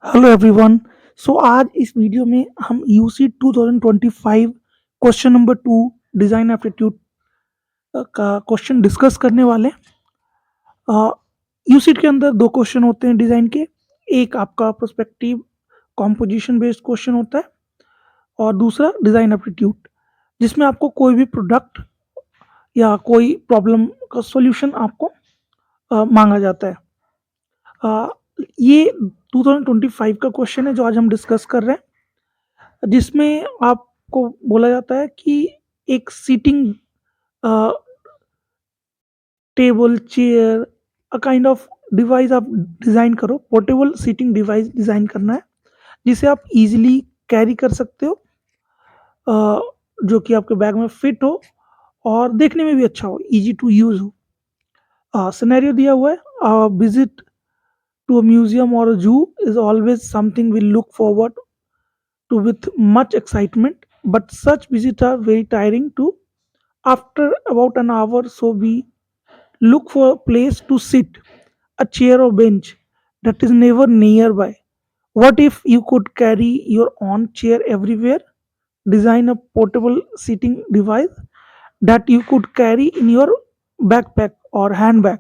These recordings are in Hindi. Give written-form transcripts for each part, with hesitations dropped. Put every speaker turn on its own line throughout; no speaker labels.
Hello everyone. सो आज इस वीडियो में हम UC 2025 question number 2 design aptitude का क्वेश्चन डिस्कस करने वाले हैं। यूसी के अंदर दो क्वेश्चन होते हैं डिज़ाइन के। एक आपका प्रोस्पेक्टिव कॉम्पोजिशन बेस्ड क्वेश्चन होता है और दूसरा डिज़ाइन एप्टीट्यूड, जिसमें आपको कोई भी प्रोडक्ट या कोई प्रॉब्लम का सॉल्यूशन आपको मांगा जाता है। अ, ये 2025 का क्वेश्चन है जो आज हम डिस्कस कर रहे हैं, जिसमें आपको बोला जाता है कि एक seating table, chair, a kind of device आप डिज़ाइन करो। पोर्टेबल सीटिंग डिवाइस डिज़ाइन करना है, जिसे आप इज़िली कैरी कर सकते हो, जो कि आपके बैग में फिट हो और देखने में भी अच्छा हो, ईज़ी टू यूज़ हो। सिनेरियो दिया हुआ है, विज़िट टू अ म्यूज़ियम और a zoo is always something we look forward to with much excitement, but such visits are very tiring too. After about an hour, so we look for a place to sit, a chair or bench that is never nearby. What if you could carry your own chair everywhere? Design a portable seating device that you could carry in your backpack or handbag.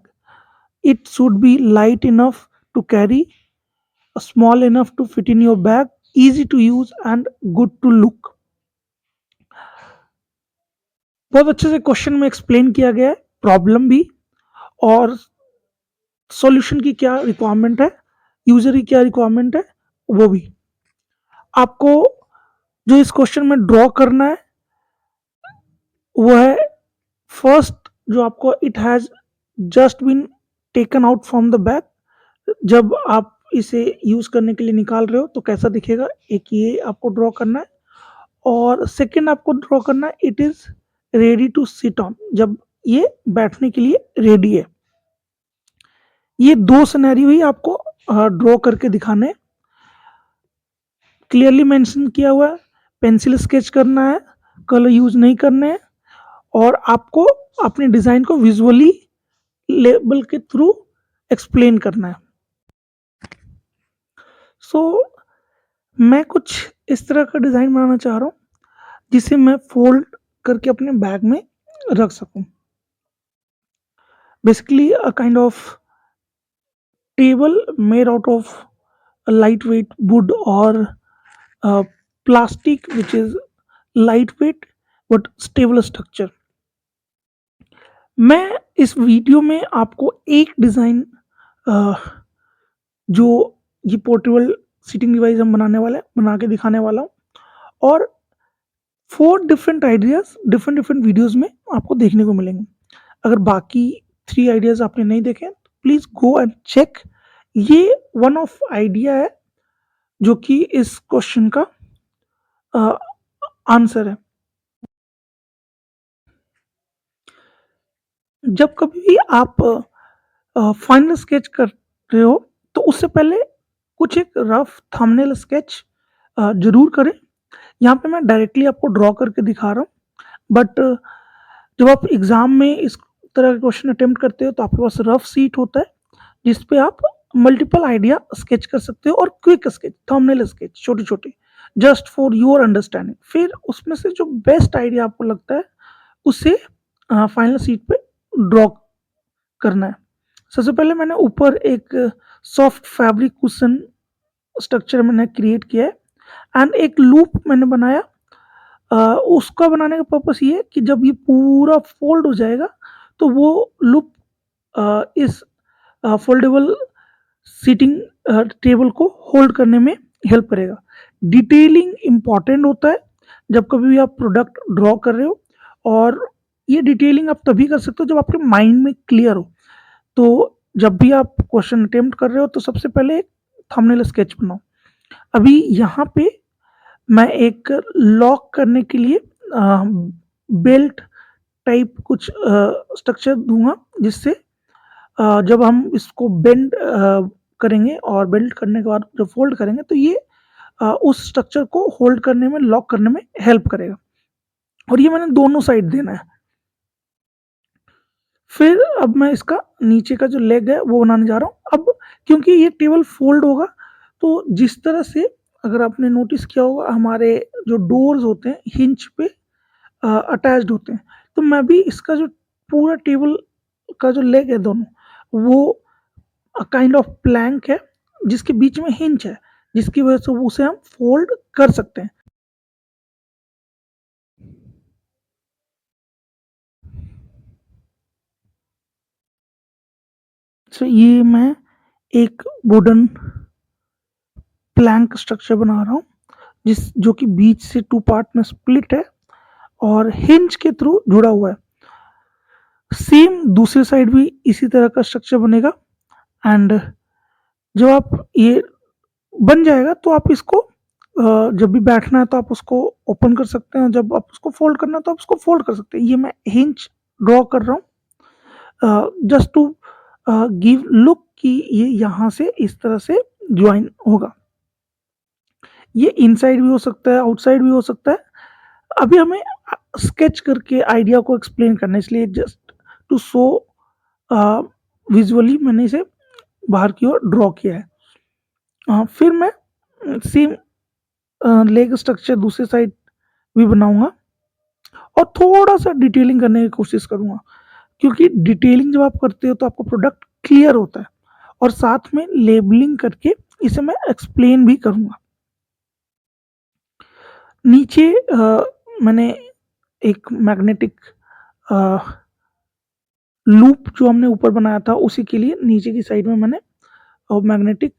It should be light enough to carry, small enough to fit in your bag, easy to use, and good to look. बहुत अच्छे से क्वेश्चन में एक्सप्लेन किया गया है, प्रॉब्लम भी और सॉल्यूशन की क्या रिक्वायरमेंट है, यूजर की क्या रिक्वायरमेंट है, वो भी आपको जो इस क्वेश्चन में ड्रॉ करना है वो है फर्स्ट, जो आपको it has just been taken out from the bag. जब आप इसे यूज करने के लिए निकाल रहे हो तो कैसा दिखेगा, एक ये आपको ड्रॉ करना है। और सेकंड आपको ड्रॉ करना है, it is ready to sit on, जब ये बैठने के लिए रेडी है। ये दो सिनेरियो ही आपको ड्रॉ करके दिखाने हैं। क्लियरली मेंशन किया हुआ है, पेंसिल स्केच करना है, कलर यूज नहीं करने हैं, और आपको अपने डिज़ाइन को विजुअली लेबल के थ्रू एक्सप्लेन करना है। सो मैं कुछ इस तरह का डिज़ाइन बनाना चाह रहा हूँ जिसे मैं फोल्ड करके अपने बैग में रख सकूँ। Basically a kind of table made out of a lightweight wood or plastic, which is lightweight but stable structure. मैं इस वीडियो में आपको एक डिज़ाइन, जो ये पोर्टेबल सीटिंग डिवाइस हम बनाने वाले हैं, बना के दिखाने वाला हूँ, और 4 different ideas different different videos में आपको देखने को मिलेंगे। अगर बाकी 3 आइडियाज़ आपने नहीं देखे हैं, तो प्लीज़ गो एंड चेक। ये वन ऑफ आइडिया है जो कि इस क्वेश्चन का आंसर है। जब कभी भी आप फाइनल स्केच कर रहे हो तो उससे पहले कुछ एक रफ थंबनेल स्केच ज़रूर करें। यहाँ पे मैं डायरेक्टली आपको ड्रॉ करके दिखा रहा हूँ, बट जब आप एग्ज़ाम में इस तरह के क्वेश्चन अटेम्प्ट करते हो तो आपके पास रफ शीट होता है जिस पे आप मल्टीपल आइडिया स्केच कर सकते हो, और क्विक स्केच, थंबनेल स्केच छोटे-छोटे, जस्ट फॉर योर अंडरस्टैंडिंग। फिर उसमें से जो बेस्ट आइडिया आपको लगता है उसे फाइनल शीट पे ड्रॉ करना है। सबसे पहले मैंने ऊपर एक सॉफ्ट फैब्रिक कुशन स्ट्रक्चर मैंने क्रिएट किया है एंड एक लूप मैंने बनाया। उसका बनाने का पर्पस ये है कि जब ये पूरा फोल्ड हो जाएगा तो वो लूप इस फोल्डेबल सीटिंग टेबल को होल्ड करने में हेल्प करेगा। डिटेलिंग इम्पॉर्टेंट होता है जब कभी भी आप प्रोडक्ट ड्रॉ कर रहे हो, और ये डिटेलिंग आप तभी कर सकते हो जब आपके माइंड में क्लियर हो। तो जब भी आप क्वेश्चन अटेम्प्ट कर रहे हो तो सबसे पहले एक थंबनेल स्केच बनाओ। अभी यहाँ पे मैं एक लॉक करने के लिए बेल्ट टाइप कुछ स्ट्रक्चर दूंगा, जिससे जब हम इसको बेंड करेंगे और बेल्ट करने के बाद जब फोल्ड करेंगे तो ये उस स्ट्रक्चर को होल्ड करने में, लॉक करने में हेल्प करेगा। और ये मैंने दोनों साइड देना है। फिर अब मैं इसका नीचे का जो लेग है वो बनाने जा रहा हूँ। अब क्योंकि ये टेबल फोल्ड होगा तो जिस तरह से अगर आपने नोटिस किया होगा हमारे जो डोर्स होते हैं हिंज पे अटैच्ड होते हैं, तो मैं भी इसका जो पूरा टेबल का जो लेग है दोनों वो काइंड ऑफ प्लैंक है जिसके बीच में हिंज है, जिसकी वजह से उसे हम फोल्ड कर सकते हैं। सो ये मैं एक वुडन प्लैंक स्ट्रक्चर बना रहा हूँ जिस जो कि बीच से टू पार्ट में स्प्लिट है और हिंज के थ्रू जुड़ा हुआ है। सेम दूसरी साइड भी इसी तरह का स्ट्रक्चर बनेगा एंड जब आप ये बन जाएगा तो आप इसको जब भी बैठना है तो आप उसको ओपन कर सकते हैं और जब आप उसको फोल्ड करना है तो आप उसको फोल्ड कर सकते हैं। ये मैं हिंज ड्रॉ कर रहा हूँ जस्ट टू गिव लुक कि ये यहाँ से इस तरह से ज्वाइन होगा। ये इनसाइड भी हो सकता है, आउटसाइड भी हो सकता है। अभी हमें स्केच करके आइडिया को एक्सप्लेन करना है, इसलिए जस्ट टू शो विजुअली मैंने इसे बाहर की ओर ड्रॉ किया है। फिर मैं सेम लेग स्ट्रक्चर दूसरी साइड भी बनाऊंगा और थोड़ा सा डिटेलिंग करने की कोशिश करूंगा, क्योंकि डिटेलिंग जब आप करते हो तो आपका प्रोडक्ट क्लियर होता है और साथ में लेबलिंग करके इसे मैं एक्सप्लेन भी करूंगा। नीचे मैंने एक मैग्नेटिक लूप जो हमने ऊपर बनाया था उसी के लिए नीचे की साइड में मैंने मैग्नेटिक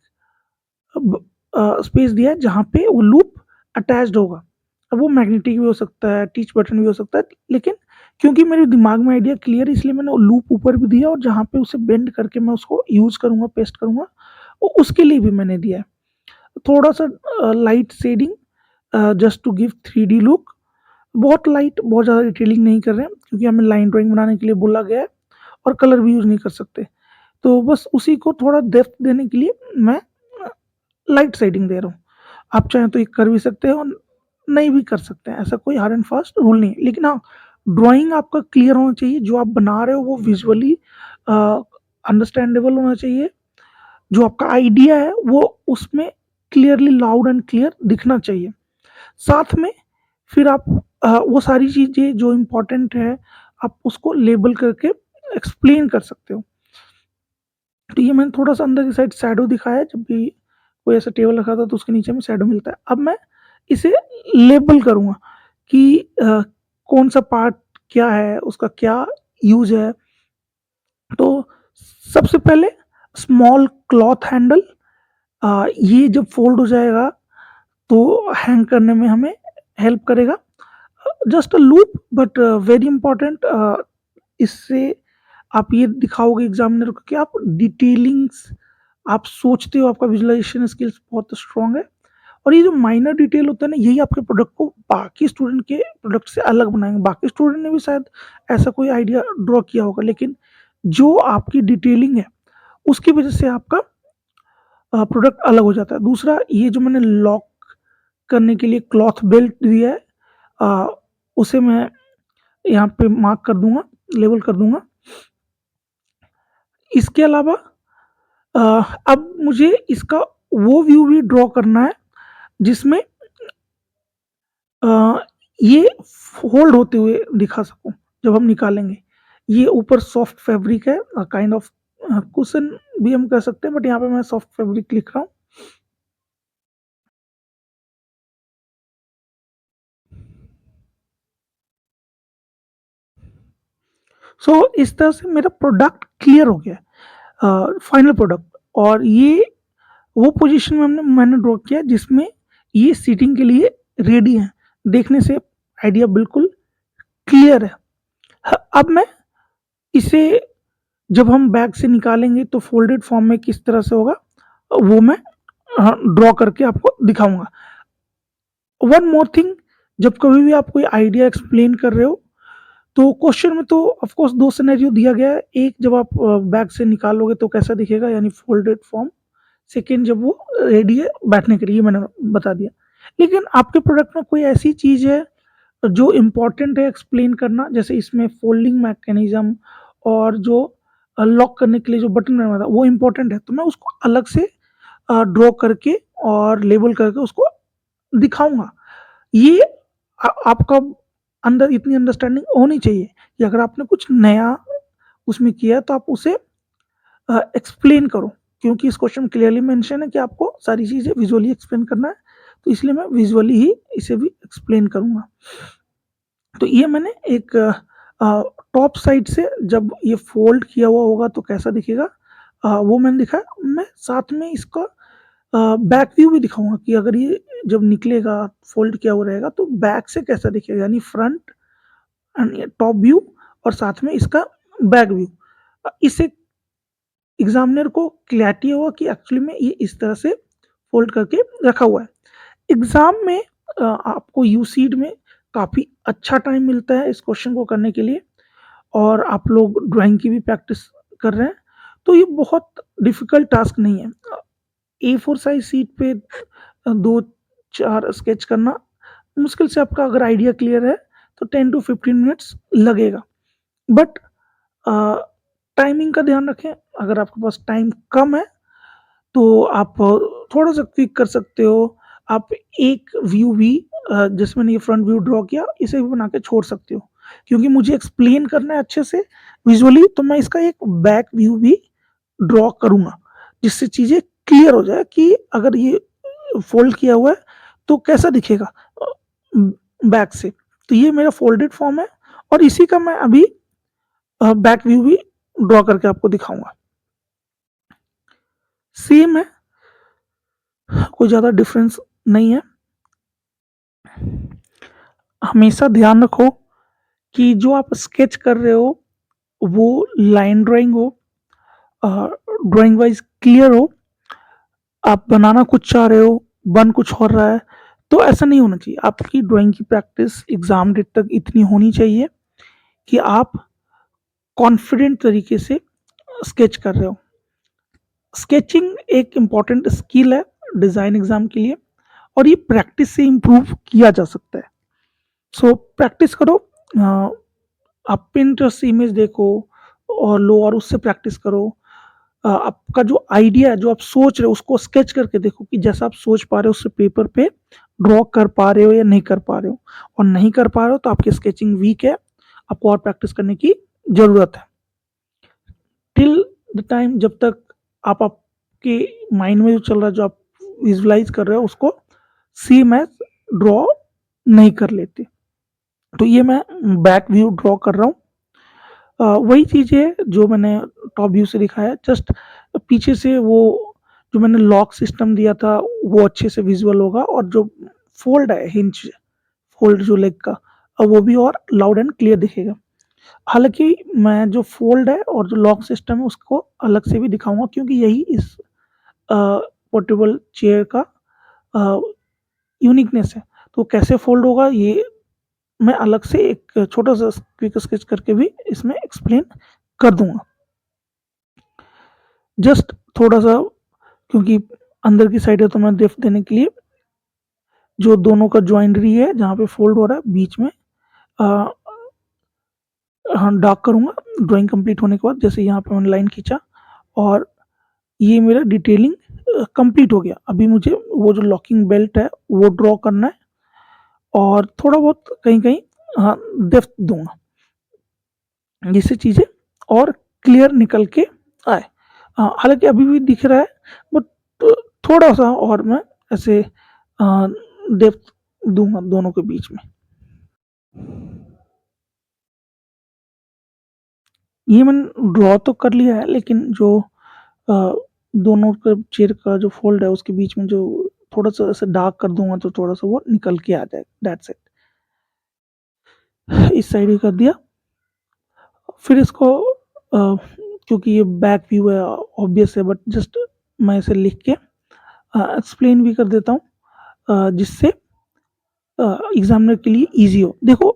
स्पेस दिया है जहाँ पे वो लूप अटैच्ड होगा। अब वो मैग्नेटिक भी हो सकता है, टीच बटन भी हो सकता है, लेकिन क्योंकि मेरे दिमाग में आइडिया क्लियर है इसलिए मैंने वो लूप ऊपर भी दिया और जहाँ पे उसे बेंड करके मैं उसको यूज करूंगा, पेस्ट करूंगा, उसके लिए भी मैंने दिया है। थोड़ा सा light shading just to give 3D look. बहुत लाइट, बहुत ज़्यादा डिटेलिंग नहीं कर रहे हैं क्योंकि हमें लाइन ड्राइंग बनाने के लिए बोला गया है और कलर भी यूज़ नहीं कर सकते। तो बस उसी को थोड़ा डेप्थ देने के लिए मैं लाइट शेडिंग दे रहा हूँ। आप चाहें तो ये कर भी सकते हो और नहीं भी कर सकते हैं, ऐसा कोई हार्ड एंड फास्ट रूल नहीं है। लेकिन हाँ, ड्राइंग आपका क्लियर होना चाहिए, जो आप बना रहे हो वो विजुअली अंडरस्टैंडेबल होना चाहिए। जो आपका आइडिया है वो उसमें क्लियरली लाउड एंड क्लियर दिखना चाहिए। साथ में फिर आप वो सारी चीज़ें जो इम्पोर्टेंट है आप उसको लेबल करके एक्सप्लेन कर सकते हो। तो ये मैंने थोड़ा सा अंदर की साइड शैडो दिखाया है, जब भी कोई ऐसा टेबल रखा था तो उसके नीचे में शैडो मिलता है। अब मैं इसे लेबल करूँगा कि कौन सा पार्ट क्या है, उसका क्या यूज है। तो सबसे पहले स्मॉल क्लॉथ हैंडल, ये जब फोल्ड हो जाएगा तो हैंग करने में हमें हेल्प करेगा। Just a loop but very important. इससे आप ये दिखाओगे एग्जामिनर को कि आप डिटेलिंग्स आप सोचते हो, आपका विजुअलाइजेशन स्किल्स बहुत स्ट्रांग है। और ये जो माइनर डिटेल होता है ना, यही आपके प्रोडक्ट को बाकी स्टूडेंट के प्रोडक्ट से अलग बनाएंगे। बाकी स्टूडेंट ने भी शायद ऐसा कोई आइडिया ड्रॉ किया होगा, लेकिन जो आपकी डिटेलिंग है उसकी वजह से आपका प्रोडक्ट अलग हो जाता है। दूसरा, ये जो मैंने लॉक करने के लिए क्लॉथ बेल्ट दिया है, उसे मैं यहाँ पे मार्क कर दूंगा, लेबल कर दूंगा। इसके अलावा अब मुझे इसका वो व्यू भी ड्रॉ करना है जिसमें अ, ये फोल्ड होते हुए दिखा सकूं जब हम निकालेंगे। ये ऊपर सॉफ्ट फैब्रिक है, काइंड ऑफ कुशन भी हम कह सकते हैं, बट यहाँ पे मैं सॉफ्ट फैब्रिक लिख रहा हूँ। सो इस तरह से मेरा प्रोडक्ट क्लियर हो गया, फाइनल प्रोडक्ट। और ये वो पोजीशन में मैंने ड्रॉ किया जिसमें ये सीटिंग के लिए रेडी है। देखने से आइडिया बिल्कुल क्लियर है। अब मैं इसे जब हम बैग से निकालेंगे तो फोल्डेड फॉर्म में किस तरह से होगा वो मैं ड्रॉ करके आपको दिखाऊंगा। वन मोर थिंग, जब कभी भी आप कोई आइडिया एक्सप्लेन कर रहे हो तो क्वेश्चन में तो ऑफ कोर्स दो सिनेरियो दिया गया है। एक, जब आप बैग से निकालोगे तो कैसा दिखेगा, यानी फोल्डेड फॉर्म। सेकेंड, जब वो रेडी है बैठने के लिए, मैंने बता दिया। लेकिन आपके प्रोडक्ट में कोई ऐसी चीज़ है जो इम्पोर्टेंट है एक्सप्लेन करना, जैसे इसमें फोल्डिंग मैकेनिज्म और जो लॉक करने के लिए जो बटन बनाना था वो इम्पोर्टेंट है, तो मैं उसको अलग से ड्रॉ करके और लेबल करके उसको दिखाऊँगा। ये आपका अंदर इतनी अंडरस्टैंडिंग होनी चाहिए कि अगर आपने कुछ नया उसमें किया है तो आप उसे एक्सप्लेन करो, क्योंकि इस क्वेश्चन में क्लियरली मेंशन है कि आपको सारी चीज़ें विजुअली एक्सप्लेन करना है, तो इसलिए मैं विजुअली ही इसे भी एक्सप्लेन करूँगा। तो ये मैंने एक टॉप साइड से जब ये फ़ोल्ड किया हुआ होगा तो कैसा दिखेगा, वो मैंने दिखाया। मैं साथ में इसका बैक व्यू भी दिखाऊँगा कि अगर ये जब निकलेगा, फ़ोल्ड किया हुआ रहेगा तो बैक से कैसा दिखेगा, यानी फ्रंट एंड ये टॉप व्यू और साथ में इसका बैक व्यू। इससे एग्ज़ामिनर को क्लैरिटी होगा कि एक्चुअली में ये इस तरह से फ़ोल्ड करके रखा हुआ है। एग्ज़ाम में आपको यूसीड में काफ़ी अच्छा टाइम मिलता है इस क्वेश्चन को करने के लिए, और आप लोग ड्राइंग की भी प्रैक्टिस कर रहे हैं, तो ये बहुत डिफ़िकल्ट टास्क नहीं है। ए4 साइज़ शीट पे 2-4 स्केच करना मुश्किल से, आपका अगर आइडिया क्लियर है तो 10 टू 15 मिनट्स लगेगा। बट अ, टाइमिंग का ध्यान रखें, अगर आपके पास टाइम कम है तो आप थोड़ा-सा क्विक कर सकते हो। आप एक व्यू भी जैसे मैंने ये फ्रंट व्यू ड्रॉ किया, इसे भी बना के छोड़ सकते हो। क्योंकि मुझे एक्सप्लेन करना है अच्छे से विज़ुअली, तो मैं इसका एक बैक व्यू भी ड्रॉ करूँगा, जिससे चीज़ें क्लियर हो जाए कि अगर ये फ़ोल्ड किया हुआ है, तो कैसा दिखेगा बैक से। तो ये मेरा फ़ोल्डेड फॉर्म है और इसी का मैं अभी बैक व्यू भी ड्रॉ करके आपको दिखाऊँगा। सेम है, कोई ज़्यादा डिफ़रेंस नहीं है। हमेशा ध्यान रखो कि जो आप स्केच कर रहे हो, वो लाइन ड्राइंग हो, ड्राइंग वाइज़ क्लियर हो। आप बनाना कुछ चाह रहे हो, बन कुछ और रहा है, तो ऐसा नहीं होना चाहिए। आपकी ड्राइंग की प्रैक्टिस एग्ज़ाम डेट तक इतनी होनी चाहिए कि आप कॉन्फिडेंट तरीके से स्केच कर रहे हो। स्केचिंग एक इम्पॉर्टेंट स्किल है डिज़ाइन एग्ज़ाम के लिए, और ये प्रैक्टिस से इम्प्रूव किया जा सकता है। सो प्रैक्टिस करो। अ, आप पिंटरेस्ट से इमेज देखो और लो और उससे प्रैक्टिस करो। आपका जो आइडिया है, जो आप सोच रहे हो, उसको स्केच करके देखो कि जैसा आप सोच पा रहे हो उससे पेपर पे ड्रॉ कर पा रहे हो या नहीं कर पा रहे हो। और नहीं कर पा रहे हो तो आपकी स्केचिंग वीक है, आपको और प्रैक्टिस करने की ज़रूरत है। टिल द टाइम जब तक आप आपके माइंड में जो चल रहा है, जो आप विजुअलाइज़ कर रहे हो, उसको सेम एज़ ड्रॉ नहीं कर लेते। तो ये मैं बैक व्यू ड्रॉ कर रहा हूँ। वही चीज़ है जो मैंने टॉप व्यू से दिखाया है, जस्ट पीछे से वो जो मैंने लॉक सिस्टम दिया था वो अच्छे से विजुअल होगा, और जो फ़ोल्ड है, हिंज फ़ोल्ड जो लेग का, वो भी और लाउड एंड क्लियर दिखेगा। हालाँकि मैं जो फ़ोल्ड है और जो लॉक सिस्टम है उसको अलग से भी दिखाऊँगा, क्योंकि यही इस पोर्टेबल चेयर का अ, यूनिकनेस है। तो कैसे फ़ोल्ड होगा ये मैं अलग से एक छोटा-सा क्विक स्केच करके भी इसमें एक्सप्लेन कर दूँगा। जस्ट थोड़ा-सा, क्योंकि अंदर की साइड है तो मैं डेप्थ देने के लिए जो दोनों का जॉइंट्री है जहाँ पे फ़ोल्ड हो रहा है बीच में अ, हाँ, डार्क करूँगा ड्राइंग कंप्लीट होने के बाद। जैसे यहाँ पे मैंने लाइन खींचा और ये मेरा डिटेलिंग कंप्लीट हो गया। अभी मुझे वो जो लॉकिंग बेल्ट है वो ड्रॉ करना है और थोड़ा बहुत कहीं-कहीं डेप्थ दूँगा, जिससे चीज़ें और क्लियर निकल के आए। हालाँकि अभी भी दिख रहा है, बट थोड़ा-सा और मैं ऐसे डेप्थ दूँगा दोनों के बीच में। ये मैंने ड्रॉ तो कर लिया है, लेकिन जो अ, दोनों का चेयर का जो फ़ोल्ड है उसके बीच में जो थोड़ा-सा ऐसे डार्क कर दूँगा तो थोड़ा-सा वो निकल के आ जाएगा, दैट्स इट। इस साइड ही कर दिया। फिर इसको क्योंकि ये बैक व्यू है ऑब्वियस है, बट जस्ट मैं इसे लिख के एक्सप्लेन भी कर देता हूँ, जिससे एग्ज़ामिनर के लिए ईज़ी हो। देखो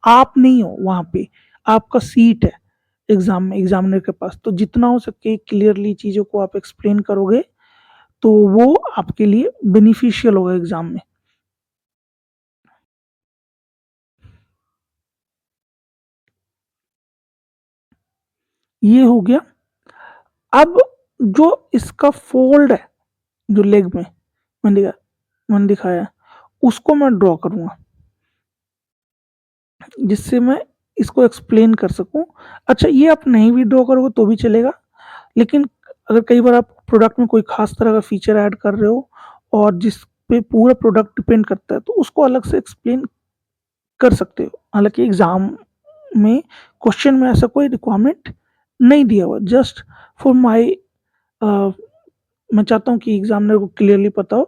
आप नहीं हो वहाँ पे, आपका सीट है एग्ज़ाम में एग्ज़ामिनर के पास, तो जितना हो सके क्लियरली चीज़ों को आप एक्सप्लेन करोगे, तो वो आपके लिए बेनिफिशियल होगा एग्ज़ाम में। ये हो गया। अब जो इसका फ़ोल्ड है, जो लेग में मैंने दिखा मैंने दिखाया है, उसको मैं ड्रॉ करूँगा, जिससे मैं इसको एक्सप्लेन कर सकूँ। अच्छा, ये आप नहीं भी ड्रॉ करोगे तो भी चलेगा, लेकिन अगर कई बार आप प्रोडक्ट में कोई ख़ास तरह का फ़ीचर ऐड कर रहे हो और जिस पे पूरा प्रोडक्ट डिपेंड करता है, तो उसको अलग से एक्सप्लेन कर सकते हो। हालाँकि एग्ज़ाम में क्वेश्चन में ऐसा कोई रिक्वायरमेंट नहीं दिया हुआ, जस्ट फॉर माय अ, मैं चाहता हूँ कि एग्ज़ामिनर को क्लियरली पता हो,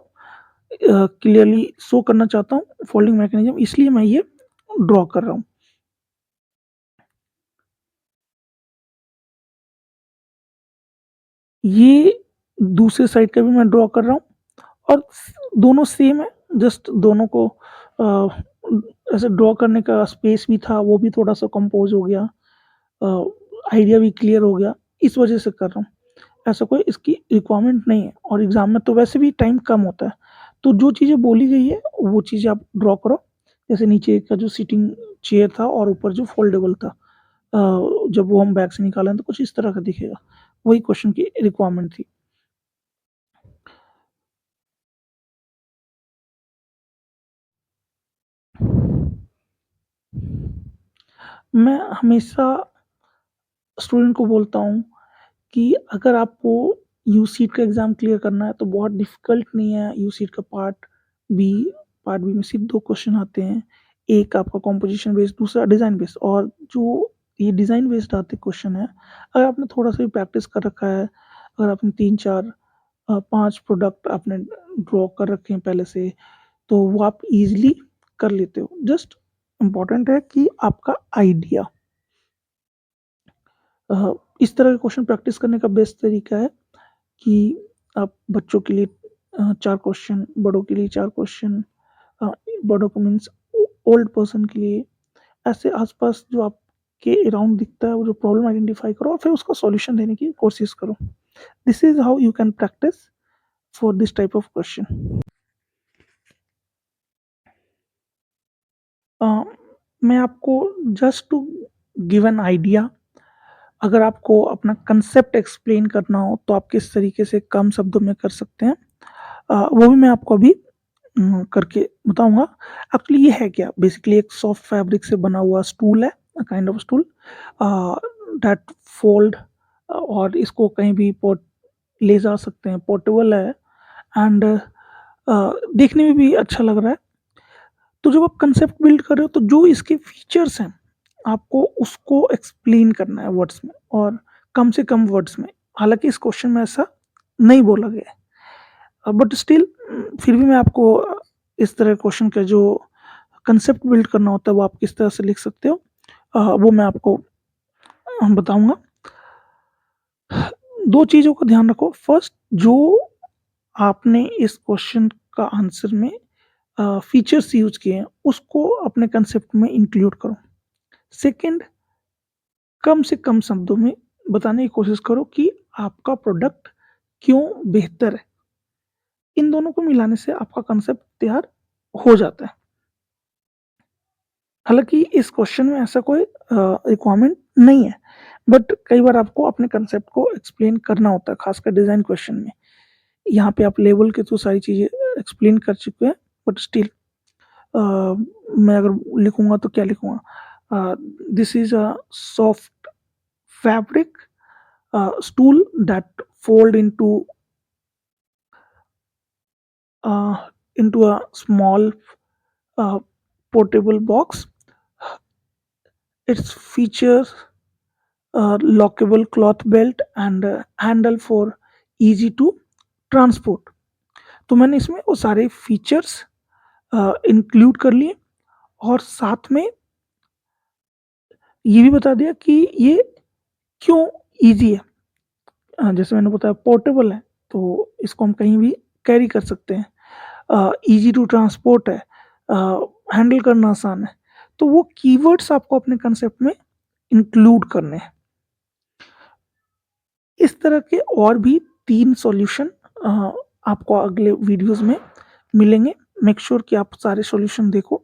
क्लियरली शो करना चाहता हूँ फोल्डिंग मैकेनिज़्म, इसलिए मैं ये ड्रॉ कर रहा हूँ। ये दूसरे साइड का भी मैं ड्रॉ कर रहा हूँ और दोनों सेम है, जस्ट दोनों को ऐसे ड्रॉ करने का स्पेस भी था, वो भी थोड़ा-सा कंपोज़ हो गया, आइडिया भी क्लियर हो गया, इस वजह से कर रहा हूँ। ऐसा कोई इसकी रिक्वायरमेंट नहीं है और एग्ज़ाम में तो वैसे भी टाइम कम होता है। तो जो चीज़ें बोली गई है, वो चीज़ें आप ड्रॉ करो। जैसे नीचे का जो सीटिंग चेयर था और ऊपर जो फ़ोल्डेबल था। अ, जब वो हम बैग से निकालें तो कुछ इस तरह का दिखेगा। वही क्वेश्चन की रिक्वायरमेंट थी। मैं हमेशा स्टूडेंट को बोलता हूँ कि अगर आपको यूसीट का एग्ज़ाम क्लियर करना है तो बहुत डिफ़िकल्ट नहीं है। यूसीट का बी पार्ट बी में सिर्फ़ 2 क्वेश्चन आते हैं। एक आपका कंपोज़िशन बेस्ड, दूसरा डिज़ाइन बेस्ड, और जो ये डिज़ाइन बेस्ड आते क्वेश्चन हैं, अगर आपने थोड़ा-सा भी प्रैक्टिस कर रखा है, अगर आपने 3-4 5 प्रोडक्ट आपने ड्रॉ कर रखे हैं पहले से, तो वो आप ईज़िली कर लेते हो। जस्ट इम्पोर्टेंट है कि आपका आइडिया, इस तरह के क्वेश्चन प्रैक्टिस करने का बेस्ट तरीका है कि आप बच्चों के लिए 4 क्वेश्चन, बड़ों के लिए 4 क्वेश्चन, अ, बड़ों को मीन्स ओल्ड पर्सन के लिए, ऐसे आस-पास जो आपके अराउंड दिखता है, वो जो प्रॉब्लम आइडेंटिफ़ाई करो और फिर उसका सॉल्यूशन देने की कोशिश करो। This is how you can practice for this type of question. Uh, मैं आपको just to give an idea, अगर आपको अपना कंसेप्ट एक्सप्लेन करना हो तो आप किस तरीके से कम शब्दों में कर सकते हैं, वो भी मैं आपको अभी करके बताऊँगा। एक्चुअली ये है क्या, बेसिकली एक सॉफ्ट फैब्रिक से बना हुआ स्टूल है, kind of stool, a, that fold, और इसको कहीं भी पोर्ट ले जा सकते हैं, पोर्टेबल है एंड देखने में भी अच्छा लग रहा है। तो जब आप कंसेप्ट बिल्ड कर रहे हो तो जो इसके फीचर्स हैं, आपको उसको एक्सप्लेन करना है वर्ड्स में, और कम से कम वर्ड्स में। हालाँकि इस क्वेश्चन में ऐसा नहीं बोला गया है। बट स्टिल फिर भी मैं आपको इस तरह क्वेश्चन का जो कंसेप्ट बिल्ड करना होता है वो आप किस तरह से लिख सकते हो, वो मैं आपको बताऊँगा। 2 चीज़ों का ध्यान रखो। फर्स्ट, जो आपने इस क्वेश्चन का आंसर में फीचर्स यूज़ किए हैं, उसको अपने कंसेप्ट में इंक्लूड करो। सेकंड, कम से कम शब्दों में बताने की कोशिश करो कि आपका प्रोडक्ट क्यों बेहतर है। इन दोनों को मिलाने से आपका कांसेप्ट तैयार हो जाता है। हालाँकि इस क्वेश्चन में ऐसा कोई रिक्वायरमेंट नहीं है, बट कई बार आपको अपने कांसेप्ट को एक्सप्लेन करना होता है, खासकर डिज़ाइन क्वेश्चन में। यहाँ पे आप लेबल के थ्रू सारी चीज़ें एक्सप्लेन कर चुके हैं, बट स्टिल मैं अगर लिखूँगा तो क्या लिखूँगा? This is a soft fabric stool that fold into a small uh, portable box. Its features lockable cloth belt and handle for easy to transport. तो मैंने इसमें वो सारे फीचर्स इंक्लूड कर लिए और साथ में ये भी बता दिया कि ये क्यों ईजी है। जैसे मैंने बताया पोर्टेबल है, तो इसको हम कहीं भी कैरी कर सकते हैं। ईज़ी टू ट्रांसपोर्ट है, हैंडल करना आसान है। तो वो कीवर्ड्स आपको अपने कंसेप्ट में इंक्लूड करने हैं। इस तरह के और भी 3 सॉल्यूशन अ, आपको अगले वीडियोज़ में मिलेंगे। मेक श्योर कि आप सारे सॉल्यूशन देखो।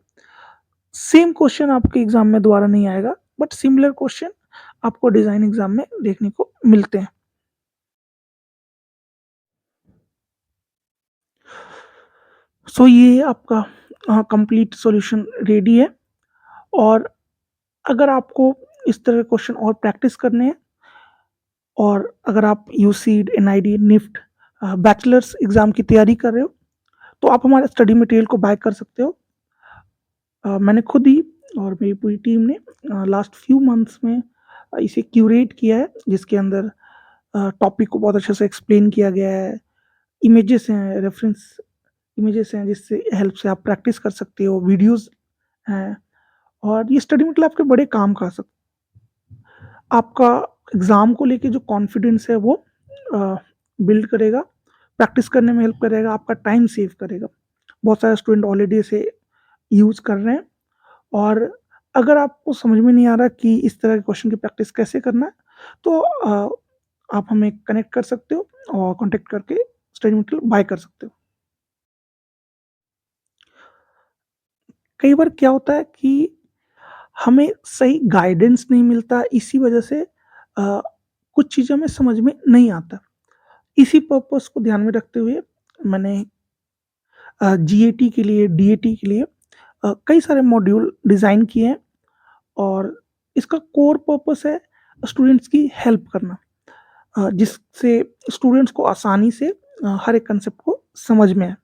सेम क्वेश्चन आपके एग्ज़ाम में दोबारा नहीं आएगा, बट सिमिलर क्वेश्चन आपको डिज़ाइन एग्ज़ाम में देखने को मिलते हैं। सो ये आपका कंप्लीट सॉल्यूशन रेडी है। और अगर आपको इस तरह के क्वेश्चन और प्रैक्टिस करने हैं, और अगर आप यूसीड, एनआईडी, निफ्ट बैचलर्स एग्ज़ाम की तैयारी कर रहे हो, तो आप हमारे स्टडी मटेरियल को बाय कर सकते हो। मैंने खुद ही और मेरी पूरी टीम ने लास्ट फ्यू मंथ्स में इसे क्यूरेट किया है, जिसके अंदर टॉपिक को बहुत अच्छे से एक्सप्लेन किया गया है। इमेजेस हैं, रेफरेंस इमेजेस हैं, जिससे हेल्प से आप प्रैक्टिस कर सकते हो, वीडियोज़ हैं, और ये स्टडी मटेरियल आपके बड़े काम का आ सक आपका एग्ज़ाम को लेके जो कॉन्फिडेंस है वो बिल्ड करेगा, प्रैक्टिस करने में हेल्प करेगा, आपका टाइम सेव करेगा। बहुत सारे स्टूडेंट ऑलरेडी इसे यूज़ कर रहे हैं। और अगर आपको समझ में नहीं आ रहा कि इस तरह के क्वेश्चन की प्रैक्टिस कैसे करना है, तो आप हमें कनेक्ट कर सकते हो और कॉन्टैक्ट करके स्टडी मटेरियल बाय कर सकते हो। कई बार क्या होता है कि हमें सही गाइडेंस नहीं मिलता, इसी वजह से कुछ चीज़ें हमें समझ में नहीं आता। इसी पर्पस को ध्यान में रखते हुए मैंने जीएटी के लिए, डीएटी के लिए कई सारे मॉड्यूल डिज़ाइन किए हैं, और इसका कोर पर्पस है स्टूडेंट्स की हेल्प करना, जिससे स्टूडेंट्स को आसानी से हर एक कंसेप्ट को समझ में आए।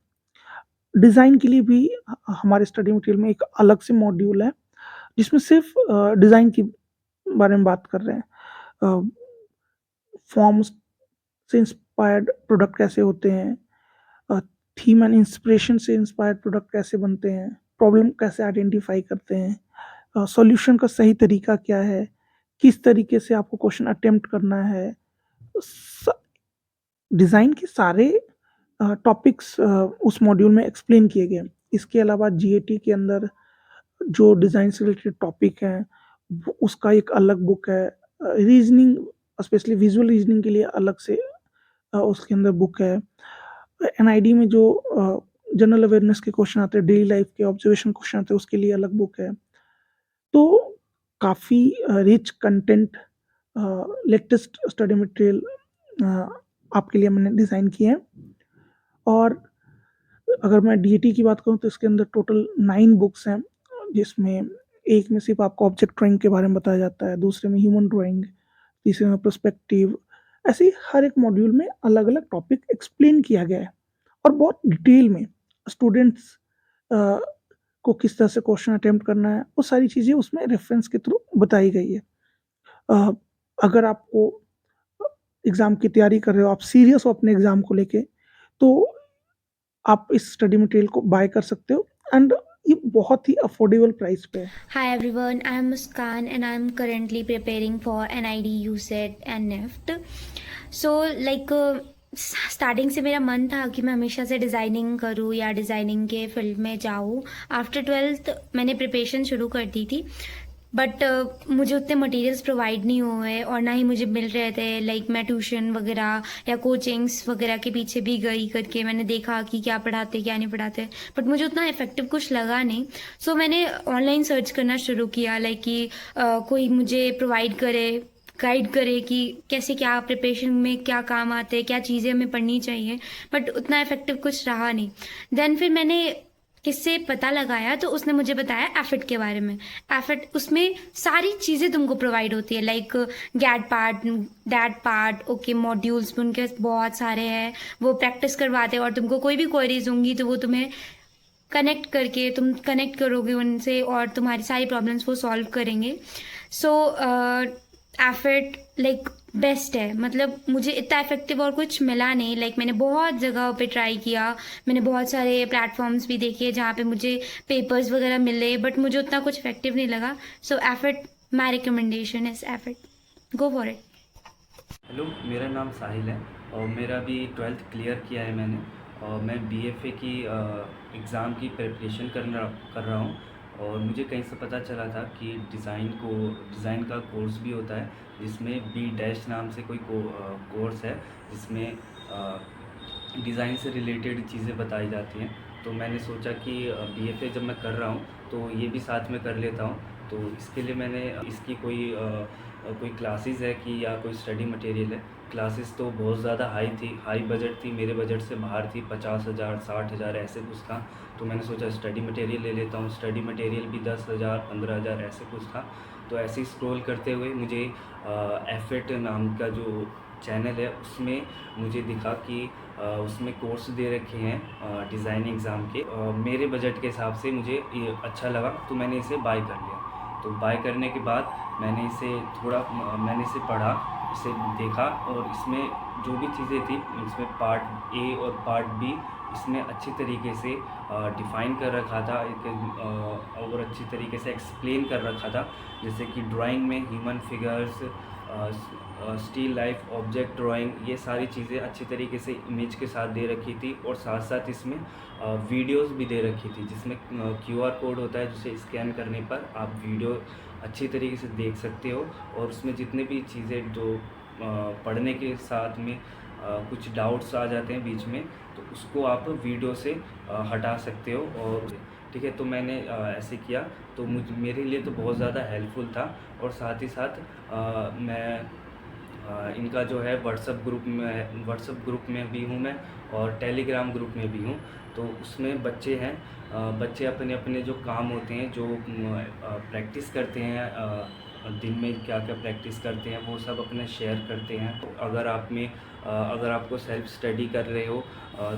डिज़ाइन के लिए भी हमारे स्टडी मटेरियल में एक अलग से मॉड्यूल है, जिसमें सिर्फ डिज़ाइन के बारे में बात कर रहे हैं। फॉर्म्स से इंस्पायर्ड प्रोडक्ट कैसे होते हैं, अ, थीम एंड इंस्पिरेशन से इंस्पायर्ड प्रोडक्ट कैसे बनते हैं, प्रॉब्लम कैसे आइडेंटिफाई करते हैं, सॉल्यूशन का सही तरीका क्या है, किस तरीके से आपको क्वेश्चन अटेम्प्ट करना है। स डिज़ाइन के सारे टॉपिक्स उस मॉड्यूल में एक्सप्लेन किए गए हैं। इसके अलावा जीएटी के अंदर जो डिज़ाइन से रिलेटेड टॉपिक हैं, वो उसका एक अलग बुक है। रीज़निंग, स्पेशली विज़ुअल रीज़निंग के लिए अलग से उसके अंदर बुक है। एनआईडी में जो जनरल अवेयरनेस के क्वेश्चन आते हैं, डेली लाइफ के ऑब्जर्वेशन क्वेश्चन आते हैं, उसके लिए अलग बुक है। तो काफ़ी rich content, latest study material आपके लिए मैंने डिज़ाइन किए हैं। और अगर मैं डीएटी की बात करूँ, तो इसके अंदर टोटल 9 बुक्स हैं, जिसमें एक में सिर्फ़ आपको ऑब्जेक्ट ड्राइंग के बारे में बताया जाता है, दूसरे में ह्यूमन ड्राइंग, तीसरे में पर्सपेक्टिव। ऐसे ही हर एक मॉड्यूल में अलग-अलग टॉपिक एक्सप्लेन किया गया है, और बहुत डिटेल में स्टूडेंट्स अ, को किस तरह से क्वेश्चन अटेम्प्ट करना है, वो सारी चीज़ें उसमें रेफ़रेंस के थ्रू बताई गई है। अ, अगर आपको एग्ज़ाम की तैयारी कर रहे हो, आप सीरियस हो अपने एग्ज़ाम को लेके, तो आप इस स्टडी मटेरियल को बाय कर सकते हो, एंड ये बहुत ही अफोर्डेबल प्राइस पे है।
Hi everyone, I am Muskan and I am currently preparing for NID, USET and NIFT. So starting से मेरा मन था कि मैं हमेशा से डिज़ाइनिंग करूँ या डिज़ाइनिंग के फील्ड में जाऊँ। आफ्टर 12th मैंने प्रिपरेशन शुरू कर दी थी, बट मुझे उतने मटेरियल्स प्रोवाइड नहीं हुए और ना ही मुझे मिल रहे थे। मैं ट्यूशन वगैरह या कोचिंग्स वगैरह के पीछे भी गई करके मैंने देखा कि क्या पढ़ाते क्या नहीं पढ़ाते, बट मुझे उतना इफेक्टिव कुछ लगा नहीं। सो मैंने ऑनलाइन सर्च करना शुरू किया, कि कोई मुझे प्रोवाइड करे, गाइड करे कि कैसे क्या प्रिपरेशन में क्या काम आते हैं, क्या चीज़ें हमें पढ़नी चाहिए, बट उतना इफेक्टिव कुछ रहा नहीं। देन फिर मैंने किससे पता लगाया, तो उसने मुझे बताया एफिट के बारे में। एफिट, उसमें सारी चीज़ें तुमको प्रोवाइड होती है, that part, that part, okay, modules भी उनके बहुत सारे हैं, वो प्रैक्टिस करवाते हैं, और तुमको कोई भी क्वेरीज होंगी तो वो तुम्हें तुम कनेक्ट करोगे उनसे और तुम्हारी सारी प्रॉब्लम्स वो सॉल्व करेंगे। सो एफर्ट बेस्ट है। मुझे इतना इफेक्टिव और कुछ मिला नहीं। मैंने बहुत जगह पे ट्राई किया, मैंने बहुत सारे प्लेटफॉर्म्स भी देखे जहाँ पे मुझे पेपर्स वगैरह मिले, बट मुझे उतना कुछ इफेक्टिव नहीं लगा। So effort, my recommendation is effort, go for it.
Hello, मेरा नाम साहिल है और मेरा भी 12th क्लियर किया है मैंने। और मैं बीएफए की एग्ज़ाम की प्रिपरेशन कर रहा हूँ। और मुझे कहीं से पता चला था कि डिज़ाइन का कोर्स भी होता है, जिसमें बी डैश नाम से कोई कोर्स है, जिसमें डिज़ाइन से रिलेटेड चीज़ें बताई जाती हैं। तो मैंने सोचा कि बीएफए जब मैं कर रहा हूँ तो ये भी साथ में कर लेता हूँ। तो इसके लिए मैंने इसकी कोई क्लासेस है कि या कोई स्टडी मटेरियल है। क्लासेस तो बहुत ज़्यादा हाई बजट थी, मेरे बजट से बाहर थी, 50,000 60,000 ऐसे कुछ था। तो मैंने सोचा स्टडी मटेरियल ले लेता हूँ। स्टडी मटेरियल भी 10,000 15,000 ऐसे कुछ था। तो ऐसे ही स्क्रॉल करते हुए मुझे एफएट नाम का जो चैनल है उसमें मुझे दिखा कि उसमें कोर्स दे रखे हैं डिज़ाइनिंग एग्ज़ाम के। मेरे बजट के हिसाब से मुझे ये अच्छा लगा, तो मैंने इसे बाय कर लिया। तो बाय करने के बाद मैंने इसे पढ़ा, इसे देखा, और इसमें जो भी चीज़ें थी, इसमें पार्ट ए और पार्ट बी इसमें अच्छी तरीके से डिफ़ाइन कर रखा था, और अच्छी तरीके से एक्सप्लेन कर रखा था। जैसे कि ड्राइंग में human figures, still life, object drawing, ये सारी चीज़ें अच्छी तरीके से इमेज के साथ दे रखी थी। और साथ साथ इसमें वीडियोस भी दे रखी थी, जिसमें क्यूआर कोड होता है, जिसे स्कैन करने पर आप वीडियो अच्छी तरीके से देख सकते हो। और उसमें जितने भी चीज़ें जो पढ़ने के साथ में कुछ डाउट्स आ जाते हैं बीच में, तो उसको आप वीडियो से हटा सकते हो। और ठीक है, तो मैंने ऐसे किया, तो मेरे लिए तो बहुत ज़्यादा हेल्पफुल था। और साथ ही साथ मैं इनका जो है व्हाट्सएप ग्रुप में भी हूँ मैं, और टेलीग्राम ग्रुप में भी हूँ। तो उसमें बच्चे हैं, बच्चे अपने अपने जो काम होते हैं, जो प्रैक्टिस करते हैं, दिन में क्या क्या प्रैक्टिस करते हैं, वो सब अपने शेयर करते हैं। तो अगर आपको सेल्फ स्टडी कर रहे हो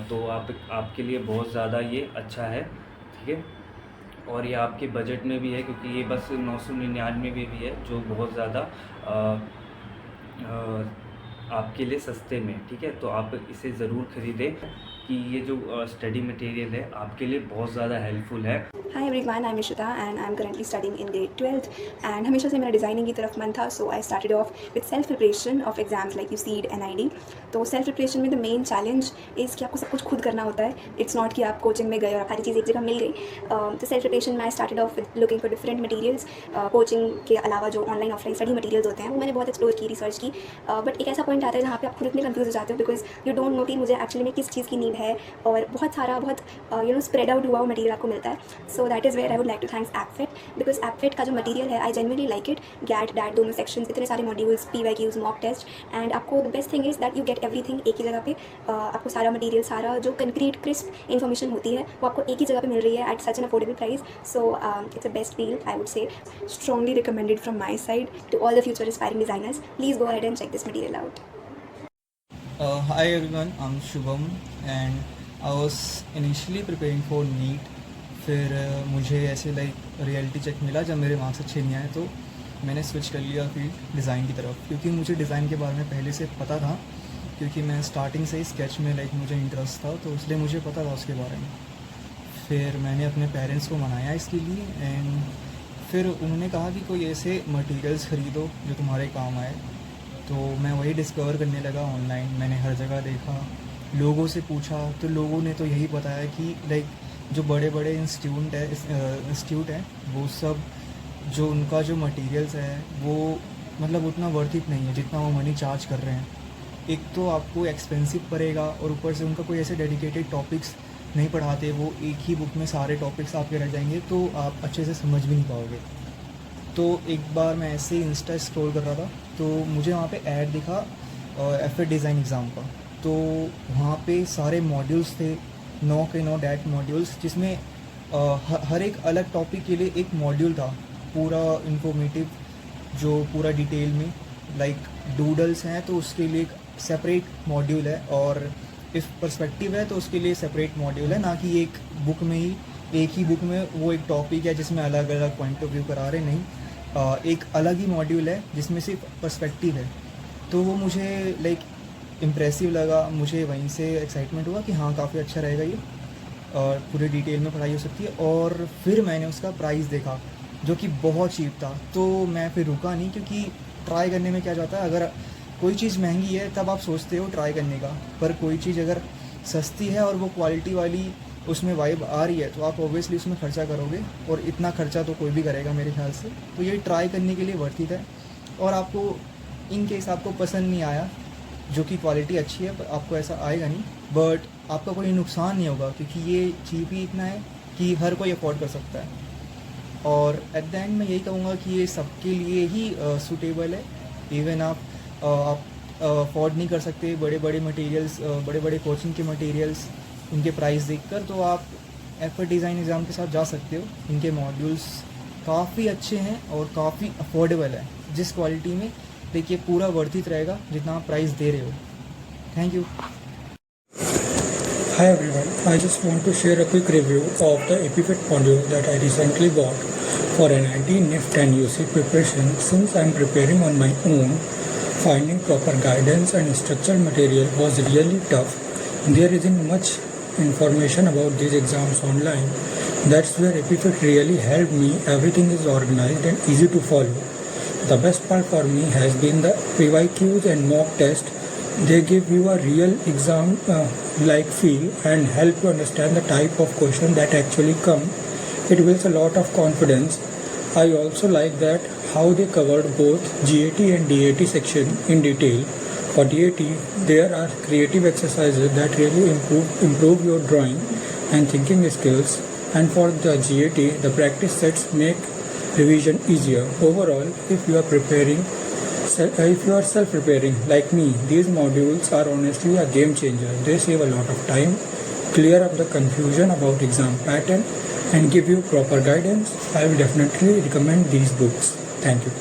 तो आपके लिए बहुत ज़्यादा ये अच्छा है, ठीक है। और ये आपके बजट में भी है, क्योंकि ये बस 999 में भी है, जो बहुत ज़्यादा आपके लिए सस्ते में, ठीक है। तो आप इसे ज़रूर ख़रीदें, कि ये जो स्टडी मटेरियल है आपके लिए बहुत ज़्यादा हेल्पफुल है।
Hi everyone, I'm Ishita and I'm currently studying in grade 12th and हमेशा से मेरा डिज़ाइनिंग की तरफ मन था, so I started off with self preparation of exams like UCEED NID। तो सेल्फ प्रिपरेशन में द मेन चैलेंज इज़ कि आपको सब कुछ खुद करना होता है। इट्स नॉट कि आप कोचिंग में गए और सारी चीज़ एक जगह मिल गई। तो सेल्फ प्रिपरेशन में I started off with looking for different materials. Coaching के अलावा जो ऑनलाइन ऑफलाइन स्टडी मटेरियल्स होते हैं वो मैंने बहुत एक्सप्लोर की, रिसर्च की। बट एक ऐसा पॉइंट आता है जहाँ पे आप खुद इतने कंफ्यूज हो जाते हो, बिकॉज यू डोंट नो कि मुझे एक्चुअली में किस चीज़ की नीड है, और बहुत स्प्रेड आउट हुआ मटेरियल आपको मिलता है। So that is where I would like to thanks Apfit, because Apfit का जो मटेरियल है I genuinely like it. Get that दोनों सेक्शंस, इतने सारे modules, PYQs, mock test, and आपको the best thing is that you get everything एक ही जगह पे। आपको सारा मटेरियल, सारा जो कंक्रीट क्रिस्प इन्फॉर्मेशन होती है वो आपको एक ही जगह पे मिल रही है at such an affordable price. So it's a best deal, I would say. Strongly recommended from my side to all the future aspiring designers. Please go ahead and check this material out.
Hi everyone, I'm Shubham and I was initially preparing for NEET। फिर मुझे ऐसे रियलिटी चेक मिला जब मेरे मार्क्स अच्छे नहीं आए, तो मैंने स्विच कर लिया फील्ड डिज़ाइन की तरफ, क्योंकि मुझे डिज़ाइन के बारे में पहले से पता था, क्योंकि मैं स्टार्टिंग से ही स्केच में मुझे इंटरेस्ट था, तो इसलिए मुझे पता था उसके बारे में। फिर मैंने अपने पेरेंट्स को मनाया इसके लिए, एंड फिर उन्होंने कहा कि कोई ऐसे मटेरियल्स ख़रीदो जो तुम्हारे काम आए। तो मैं वही डिस्कवर करने लगा ऑनलाइन। मैंने हर जगह देखा, लोगों से पूछा, तो लोगों ने तो यही बताया कि जो बड़े बड़े इंस्टीट्यूट हैं वो सब जो उनका जो मटेरियल्स है वो मतलब उतना वर्थ इट नहीं है जितना वो मनी चार्ज कर रहे हैं। एक तो आपको एक्सपेंसिव पड़ेगा, और ऊपर से उनका कोई ऐसे डेडिकेटेड टॉपिक्स नहीं पढ़ाते, वो एक ही बुक में सारे टॉपिक्स आपके रह जाएंगे, तो आप अच्छे से समझ भी नहीं पाओगे। तो एक बार मैं ऐसे ही इंस्टा स्क्रॉल कर रहा था, तो मुझे वहाँ पे ऐड दिखा एफएट डिज़ाइन एग्ज़ाम का। तो वहाँ पे सारे मॉड्यूल्स थे, 9 के 9 डैट मॉड्यूल्स, जिसमें हर एक अलग टॉपिक के लिए एक मॉड्यूल था, पूरा इंफॉर्मेटिव, जो पूरा डिटेल में डूडल्स हैं तो उसके लिए एक सेपरेट मॉड्यूल है, और इफ़ पर्सपेक्टिव है तो उसके लिए सेपरेट मॉड्यूल है, ना कि एक बुक में ही, एक ही बुक में वो एक टॉपिक है जिसमें अलग अलग पॉइंट ऑफ व्यू करा रहे। नहीं, एक अलग ही मॉड्यूल है जिसमें सिर्फ पर्सपेक्टिव है। तो वो मुझे इम्प्रेसिव लगा, मुझे वहीं से एक्साइटमेंट हुआ कि हाँ काफ़ी अच्छा रहेगा ये, और पूरे डिटेल में पढ़ाई हो सकती है। और फिर मैंने उसका प्राइस देखा जो कि बहुत चीप था, तो मैं फिर रुका नहीं, क्योंकि ट्राई करने में क्या जाता है, अगर कोई चीज़ महंगी है तब आप सोचते हो ट्राई करने का, पर कोई चीज़ अगर सस्ती है और वो क्वालिटी वाली उसमें वाइब आ रही है तो आप ऑब्वियसली उसमें ख़र्चा करोगे, और इतना खर्चा तो कोई भी करेगा मेरे ख्याल से। तो ये ट्राई करने के लिए वर्थ इट है। और आपको इन केस आपको पसंद नहीं आया, जो कि क्वालिटी अच्छी है, पर आपको ऐसा आएगा नहीं, बट आपका कोई नुकसान नहीं होगा, क्योंकि ये चीप ही इतना है कि हर कोई अफोर्ड कर सकता है। और एट द एंड मैं यही कहूँगा कि ये सबके लिए ही सूटेबल है। इवन आप अफोर्ड नहीं कर सकते बड़े बड़े मटेरियल्स, बड़े बड़े कोचिंग के मटेरियल्स, उनके प्राइस देखकर, तो आप एफर्ट डिज़ाइन एग्ज़ाम के साथ जा सकते हो। इनके मॉड्यूल्स काफ़ी अच्छे हैं और काफ़ी अफोर्डेबल है। जिस क्वालिटी में देखिए पूरा वर्थ इट रहेगा जितना आप प्राइस दे रहे हो। Thank you.
Hi everyone, I just want to share a quick review of the EpiFit module that I recently bought for NIT, NIFT and UC preparation. Since I am preparing on my own, finding proper guidance and structured material was really tough. There isn't much information about these exams online. That's where EpiFit really helped me. Everything is organized and easy to follow. The best part for me has been the PYQs and mock test. They give you a real exam like feel and help you understand the type of question that actually come. It builds a lot of confidence. I also like that how they covered both GAT and DAT section in detail. For DAT, there are creative exercises that really improve your drawing and thinking skills. And for the GAT, the practice sets make revision easier. Overall, if you are self-preparing like me, these modules are honestly a game changer. They save a lot of time, clear up the confusion about exam pattern, and give you proper guidance. I will definitely recommend these books. Thank you.